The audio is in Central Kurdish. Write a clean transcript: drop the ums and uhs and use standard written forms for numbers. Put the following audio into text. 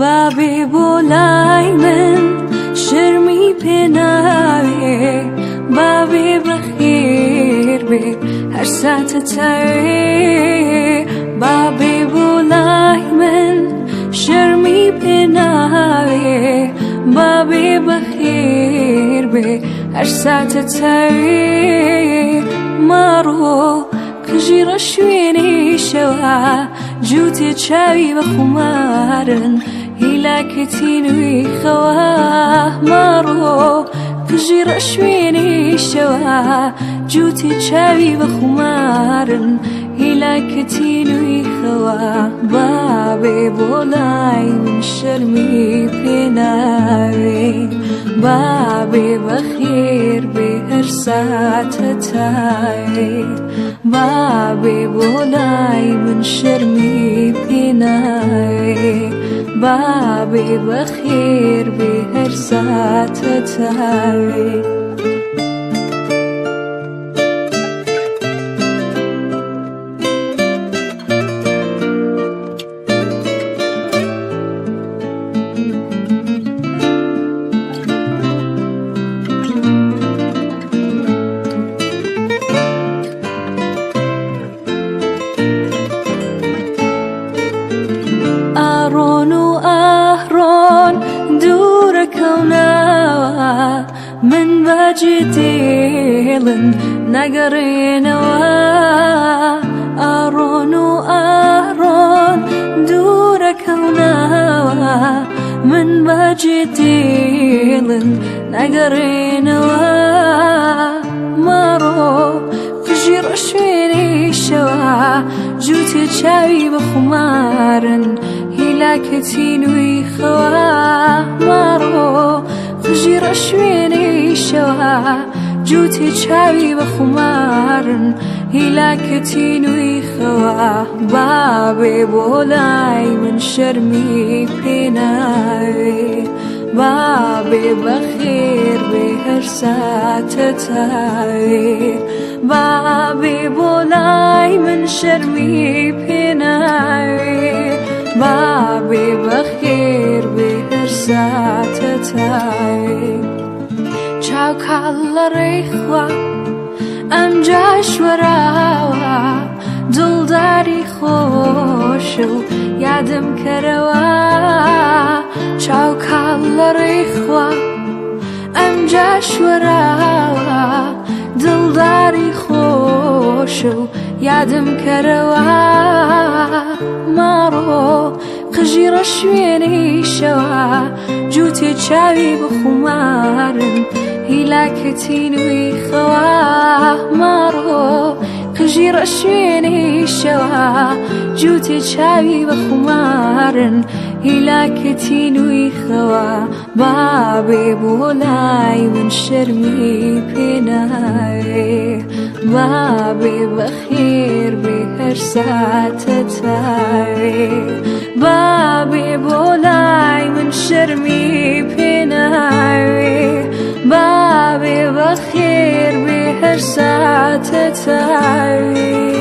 بابێ بۆلای من شەرمی پێ ناوێ بابێ بەخێر بێ هەر ساتە تاوێ بابێ بۆلای من شەرمی پێ ناوێ بابێ بەخێر بێ هەر ساتە تاوێ مەرۆ قژیرە شوێنەی شەوە جووتێ چاوی بە خوومارن ھیلاکە تینوی خەوە مەرۆ قژیرە شوێنەی شەوە جووتێ چاوی بە خوومارن ھیلاکە تینوی خەوە بابێ بۆلای من شەرمی پێ ناوێ بابێ بەخێر بێ هەر ساتە تاوێ بابێ بۆلای من شەرمی پێ ناوێ بابێ بەخێر بێ هەر ساتە تاوێ من باجی دێڵن ناگەرێنەوە ئەرۆنوو ئەرۆن دوورەکەونەوە من باجی دێڵن ناگەرێنەوە مەرۆ قژیرە شوێنەی شەوە جووتێ چاوی بە خوومارن ھیلاکە تینوی خەوە مەرۆ قژیرە شوێنەی شەوە جووتێ چاوی بە خوومارن ھیلاکە تینوی خەوە بابێ بۆلای من شەرمی پێ ناوێ بابێ بەخێر بێ هەر ساتە تاوێ بابێ بۆلای من شەرمی پێ ناوێ بابێ بەخێر بێ هەر ساتە تاوێ چاو کاڵ لە ڕێخوا ئەمجاش وەرەوە دڵداری خۆشە و یادم کەرەوە چاو کاڵ لە ڕێخوا ئەمجاش وەرەوە دڵداری خۆشە و یادم کەرەوە مەرۆ قژیرە شوێنەی شەوە جووتێ چاوی بە خوومارن ھیلاکە تینوی خەوە مەرۆ قژیرە شوێنەی شەوە جووتێ چاوی بە خوومارن ھیلاکە تینوی خەوە بابێ بۆلای من شەرمی پێ ناوێ بابێ بەخێر بێ هەر ساتە تاوێ بابێ بۆلای من شەرمی پێ ناوێ بابێ بەخێر بێ هەر ساتە تاوێ